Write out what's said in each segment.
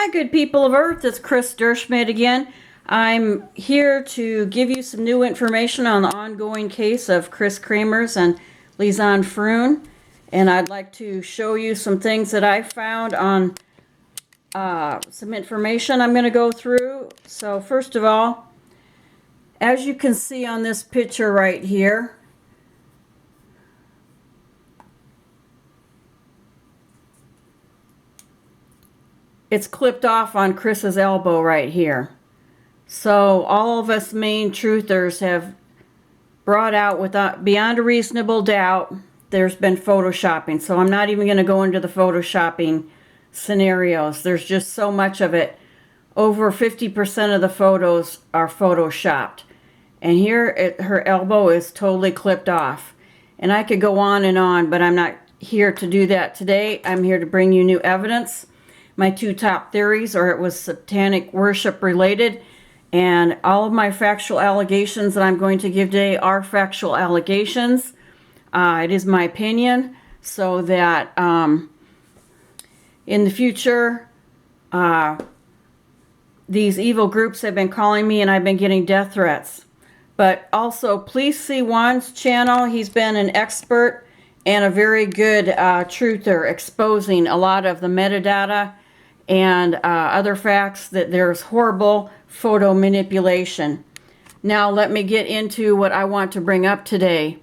Hi, good people of Earth. It's Kris Derschmidt again. I'm here to give you some new information on the ongoing case of Kris Kremers and Lisanne Froon. And I'd like to show you some things that I found on some information I'm going to go through. So first of all, as you can see on this picture right here, it's clipped off on Kris's elbow right here. So all of us main truthers have brought out without beyond a reasonable doubt there's been photoshopping. So I'm not even going to go into the photoshopping scenarios. There's just so much of it. Over 50% of the photos are photoshopped. And here her elbow is totally clipped off. And I could go on, but I'm not here to do that today. I'm here to bring you new evidence. My two top theories are it was satanic worship related, and all of my factual allegations that I'm going to give today are factual allegations. It is my opinion, so that in the future, these evil groups have been calling me and I've been getting death threats. But also, please see Juan's channel. He's been an expert and a very good truther, exposing a lot of the metadata and other facts that there's horrible photo manipulation. Now let me get into what I want to bring up today.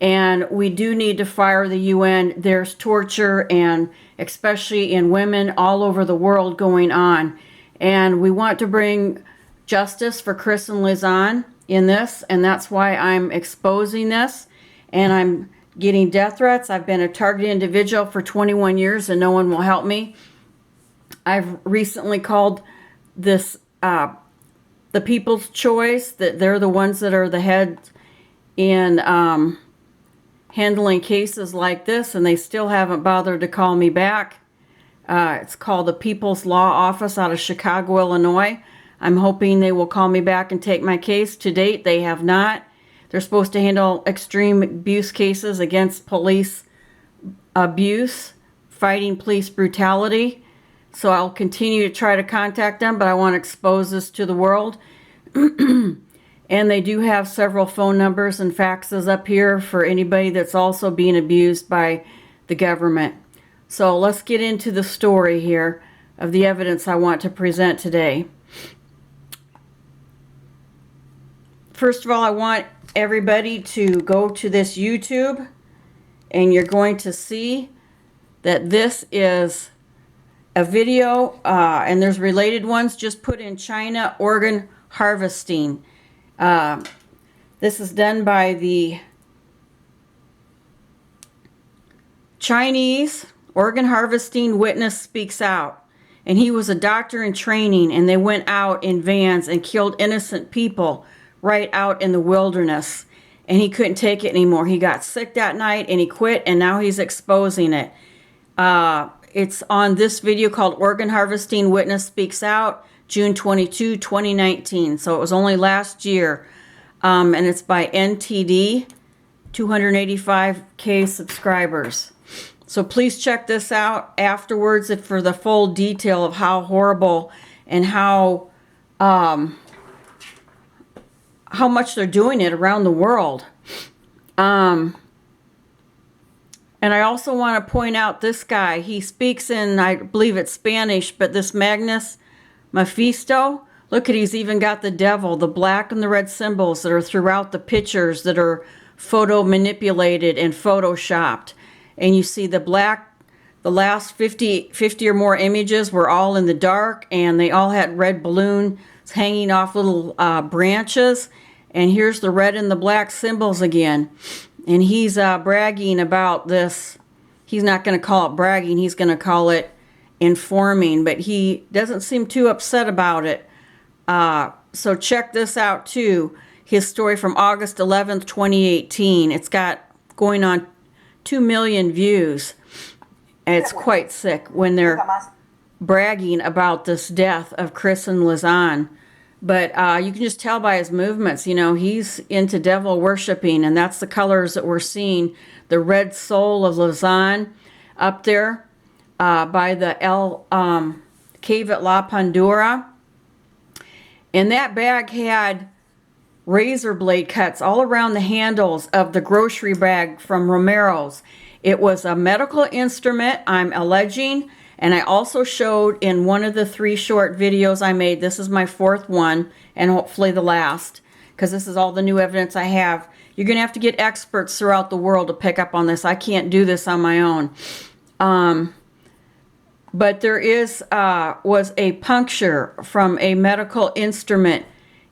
And we do need to fire the UN. There's torture, and especially in women all over the world going on. And we want to bring justice for Kris and Lisanne in this, and that's why I'm exposing this. And I'm getting death threats. I've been a targeted individual for 21 years and no one will help me. I've recently called this the people's choice, that they're the ones that are the heads in handling cases like this, and they still haven't bothered to call me back. It's called the People's Law Office out of Chicago, Illinois. I'm hoping they will call me back and take my case. To date, they have not. They're supposed to handle extreme abuse cases against police abuse, fighting police brutality. So I'll continue to try to contact them, but I want to expose this to the world. And they do have several phone numbers and faxes up here for anybody that's also being abused by the government. So let's get into the story here of the evidence I want to present today. First of all, I want everybody to go to this YouTube, and you're going to see that this is a video, and there's related ones. Just put in China organ harvesting. This is done by the Chinese organ harvesting witness speaks out. And he was a doctor in training, and they went out in vans and killed innocent people right out in the wilderness. And he couldn't take it anymore. He got sick that night and he quit, and now he's exposing it. It's on this video called Organ Harvesting Witness Speaks Out, June 22, 2019. So it was only last year. And it's by NTD, 285K subscribers. So please check this out afterwards for the full detail of how horrible and how much they're doing it around the world. And I also want to point out this guy. He speaks in, I believe it's Spanish, but this Magnus Mephisto, look at, he's even got the devil, the black and the red symbols that are throughout the pictures that are photo manipulated and photoshopped. And you see the black, the last 50 or more images were all in the dark, and they all had red balloons hanging off little branches. And here's the red and the black symbols again. And he's bragging about this. He's not going to call it bragging. He's going to call it informing. But he doesn't seem too upset about it. So check this out too. His story from August 11th, 2018. It's got going on 2 million views. And it's quite sick when they're bragging about this death of Kris and Lisanne. But you can just tell by his movements, you know, he's into devil worshiping, and that's the colors that we're seeing. The red soul of Lisanne up there by the cave at La Pandora. And that bag had razor blade cuts all around the handles of the grocery bag from Romero's. It was a medical instrument, I'm alleging, and I also showed in one of the 3 short videos I made. This is my 4th one, and hopefully the last, because this is all the new evidence I have. You're going to have to get experts throughout the world to pick up on this. I can't do this on my own. But there was a puncture from a medical instrument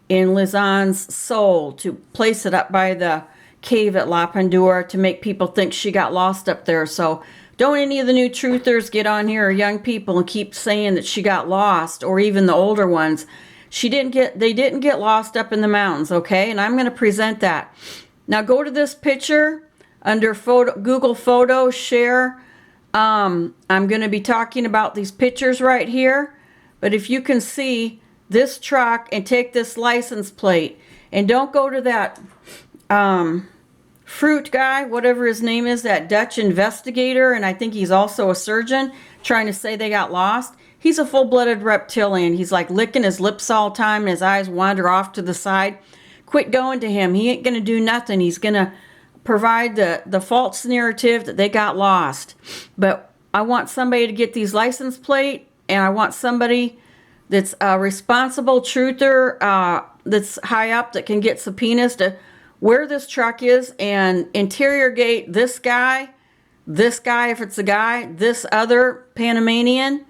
in Lisanne's soul to place it up by the cave at La Pandora to make people think she got lost up there. So don't any of the new truthers get on here, or young people, and keep saying that she got lost, or even the older ones. They didn't get lost up in the mountains, okay? And I'm going to present that. Now go to this picture under Google Photos, share. I'm going to be talking about these pictures right here. But if you can see this truck and take this license plate, and don't go to that fruit guy, whatever his name is, that Dutch investigator, and I think he's also a surgeon, trying to say they got lost. He's a full-blooded reptilian. He's like licking his lips all the time and his eyes wander off to the side. Quit going to him. He ain't going to do nothing. He's going to provide the false narrative that they got lost. But I want somebody to get these license plate, and I want somebody that's a responsible truther that's high up that can get subpoenas to where this truck is and interrogate this guy if it's a guy, this other Panamanian.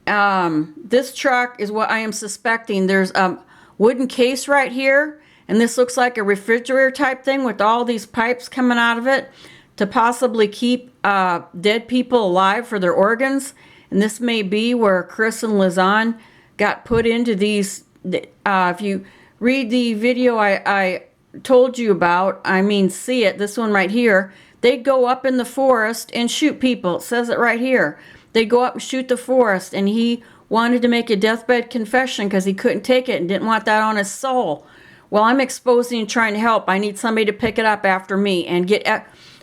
This truck is what I am suspecting. There's a wooden case right here, and this looks like a refrigerator type thing with all these pipes coming out of it to possibly keep dead people alive for their organs. And this may be where Kris and Lisanne got put into these. If you read the video I told you about, see it, this one right here, they'd go up in the forest and shoot people. It says it right here. They'd go up and shoot the forest, and he wanted to make a deathbed confession because he couldn't take it and didn't want that on his soul. Well, I'm exposing and trying to help. I need somebody to pick it up after me and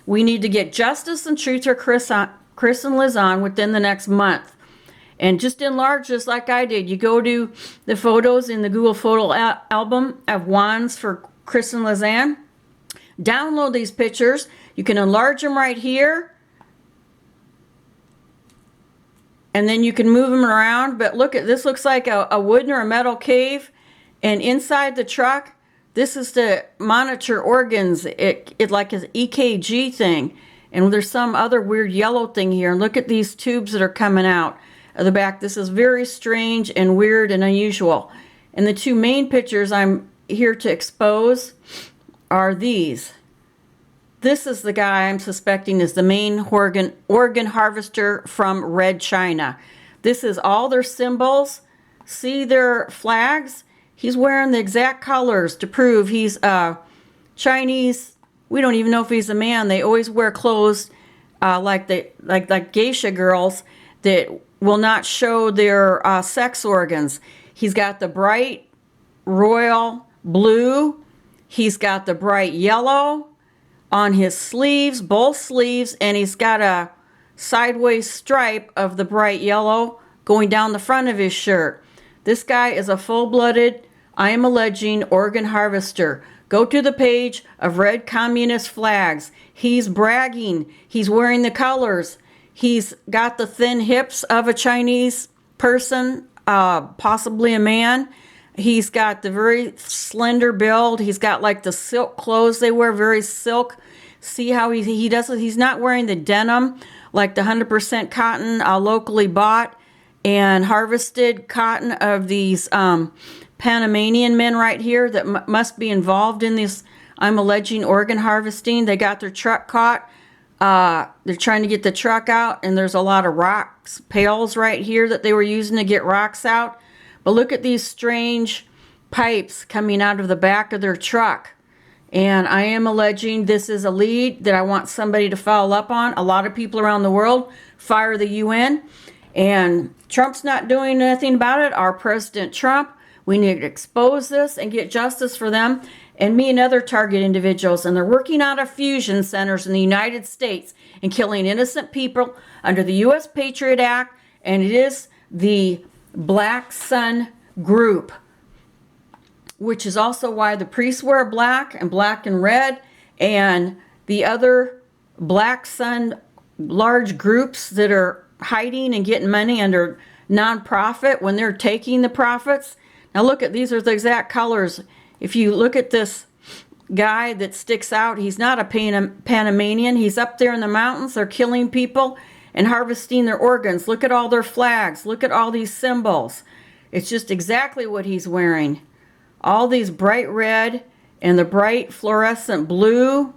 we need to get justice and truth for Kris and Lisanne within the next month. And just enlarge this like I did. You go to the photos in the Google photo album of wands for Kris and Lisanne. Download these pictures. You can enlarge them right here. And then you can move them around. But look at this, looks like a wooden or a metal cave. And inside the truck, this is to monitor organs. It like an EKG thing. And there's some other weird yellow thing here. And look at these tubes that are coming out of the back. This is very strange and weird and unusual. And the 2 main pictures I'm here to expose are these. This is the guy I'm suspecting is the main organ harvester from Red China. This is all their symbols. See their flags? He's wearing the exact colors to prove he's Chinese. We don't even know if he's a man. They always wear clothes like geisha girls that will not show their sex organs. He's got the bright royal blue. He's got the bright yellow on his sleeves, both sleeves, and he's got a sideways stripe of the bright yellow going down the front of his shirt. This guy is a full-blooded, I am alleging, organ harvester. Go to the page of red communist flags. He's bragging. He's wearing the colors. He's got the thin hips of a Chinese person, possibly a man. He's got the very slender build. He's got like the silk clothes they wear, very silk. See how he does it? He's not wearing the denim, like the 100% cotton locally bought and harvested cotton of these Panamanian men right here that must be involved in this, I'm alleging, organ harvesting. They got their truck caught. They're trying to get the truck out, and there's a lot of rocks, pails right here that they were using to get rocks out. But look at these strange pipes coming out of the back of their truck. And I am alleging this is a lead that I want somebody to follow up on. A lot of people around the world fire the UN. And Trump's not doing anything about it. Our President Trump, we need to expose this and get justice for them and me and other target individuals. And they're working out of fusion centers in the United States and killing innocent people under the U.S. Patriot Act. And it is the Black Sun group, which is also why the priests wear black and red, and the other Black Sun large groups that are hiding and getting money under nonprofit when they're taking the profits. Now look at, these are the exact colors. If you look at this guy that sticks out, he's not a Panamanian. He's up there in the mountains. They're killing people and harvesting their organs. Look at all their flags. Look at all these symbols. It's just exactly what he's wearing. All these bright red and the bright fluorescent blue.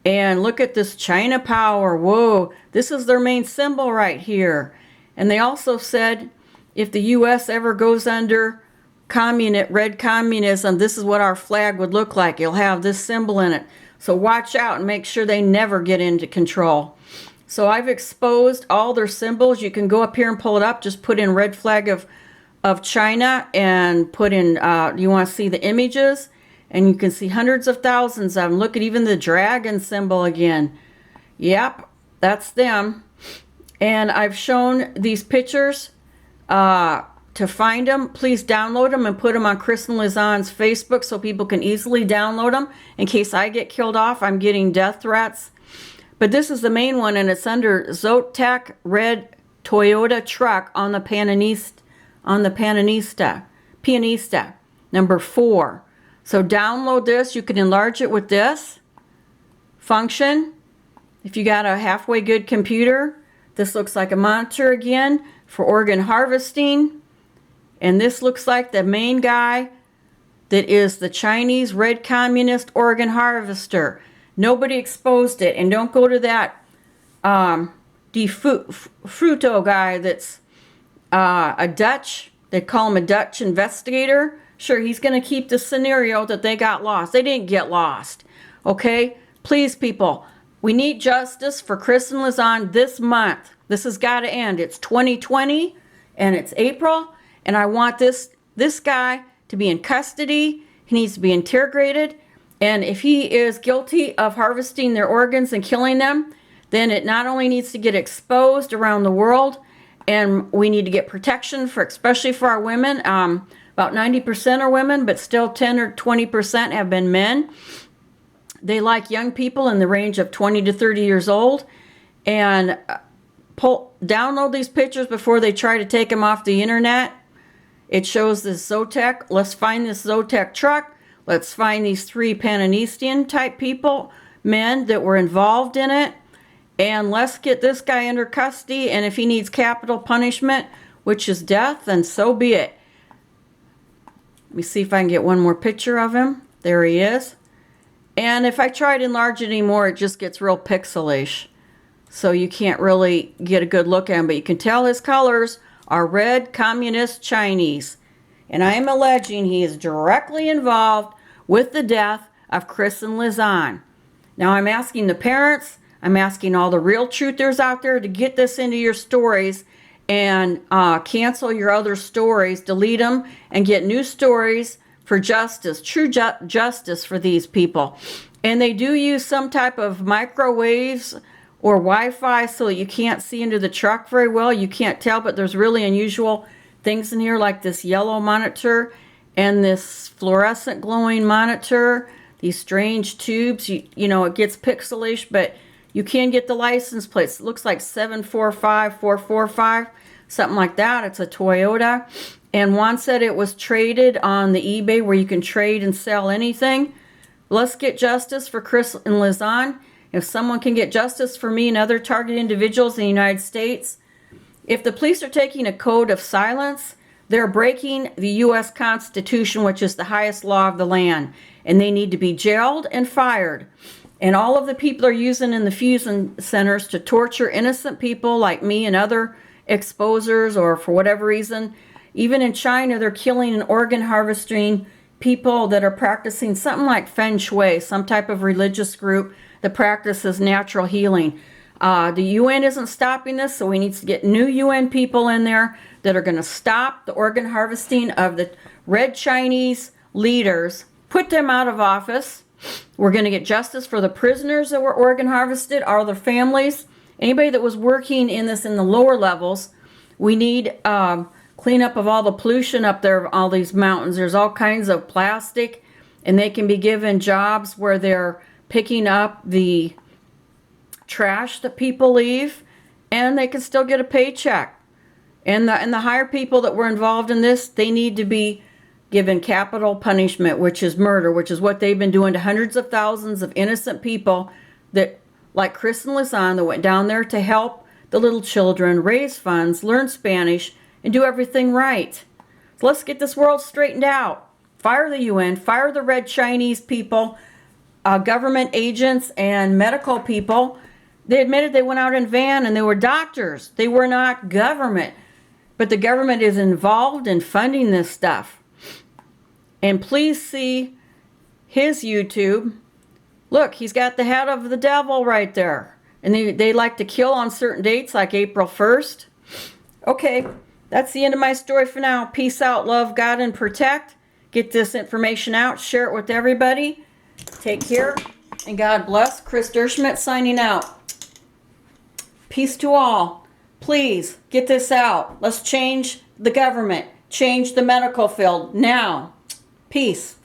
And look at this China power. Whoa, this is their main symbol right here. And they also said if the U.S. ever goes under red communism, this is what our flag would look like. It'll have this symbol in it. So watch out and make sure they never get into control. So I've exposed all their symbols. You can go up here and pull it up. Just put in red flag of China and put in, you want to see the images, and you can see hundreds of thousands of them. Look at even the dragon symbol again. Yep, that's them. And I've shown these pictures. To find them, please download them and put them on Kris Lisanne's Facebook so people can easily download them. In case I get killed off, I'm getting death threats. But this is the main one, and it's under Zotac red Toyota truck on the Pianista, number 4. So download this. You can enlarge it with this function. If you got a halfway good computer, this looks like a monitor again for organ harvesting. And this looks like the main guy that is the Chinese red communist organ harvester. Nobody exposed it. And don't go to that De Fruto guy that's a Dutch, they call him a Dutch investigator. Sure, he's going to keep the scenario that they got lost. They didn't get lost. Okay? Please, people, we need justice for Kris and Lisanne this month. This has got to end. It's 2020 and it's April. And I want this guy to be in custody. He needs to be interrogated. And if he is guilty of harvesting their organs and killing them, then it not only needs to get exposed around the world, and we need to get protection for, especially for our women. About 90% are women, but still 10 or 20% have been men. They like young people in the range of 20 to 30 years old. And download these pictures before they try to take them off the internet. It shows this Zotac. Let's find this Zotac truck. Let's find these 3 Panamanian type people, men that were involved in it. And let's get this guy under custody. And if he needs capital punishment, which is death, then so be it. Let me see if I can get one more picture of him. There he is. And if I try to enlarge it anymore, it just gets real pixelish. So you can't really get a good look at him. But you can tell his colors are red communist Chinese. And I am alleging he is directly involved with the death of Kris and Lisanne. Now I'm asking the parents, I'm asking all the real truthers out there to get this into your stories and cancel your other stories, delete them, and get new stories for justice, true justice for these people. And they do use some type of microwaves or Wi-Fi so that you can't see into the truck very well. You can't tell, but there's really unusual things in here like this yellow monitor and this fluorescent glowing monitor, these strange tubes. You know, it gets pixelish, but you can get the license plates. It looks like 745445, something like that. It's a Toyota. And Juan said it was traded on the eBay where you can trade and sell anything. Let's get justice for Kris and Lisanne. If someone can get justice for me and other targeted individuals in the United States, if the police are taking a code of silence, they're breaking the U.S. Constitution, which is the highest law of the land, and they need to be jailed and fired. And all of the people are using in the fusion centers to torture innocent people like me and other exposers, or for whatever reason. Even in China, they're killing and organ harvesting people that are practicing something like Feng Shui, some type of religious group that practices natural healing. The UN isn't stopping this, so we need to get new UN people in there that are going to stop the organ harvesting of the red Chinese leaders, put them out of office. We're going to get justice for the prisoners that were organ harvested, all their families, anybody that was working in this in the lower levels. We need cleanup of all the pollution up there, all these mountains. There's all kinds of plastic, and they can be given jobs where they're picking up the trash that people leave, and they can still get a paycheck. And the higher people that were involved in this, they need to be given capital punishment, which is murder, which is what they've been doing to hundreds of thousands of innocent people that, like Kris and Lisanne, that went down there to help the little children, raise funds, learn Spanish, and do everything right. So let's get this world straightened out. Fire the UN, fire the red Chinese people, government agents and medical people. They admitted they went out in a van and they were doctors. They were not government. But the government is involved in funding this stuff. And please see his YouTube. Look, he's got the head of the devil right there. And they like to kill on certain dates like April 1st. Okay, that's the end of my story for now. Peace out, love God, and protect. Get this information out. Share it with everybody. Take care, and God bless. Kris Derschmidt signing out. Peace to all. Please, get this out. Let's change the government. Change the medical field now. Peace.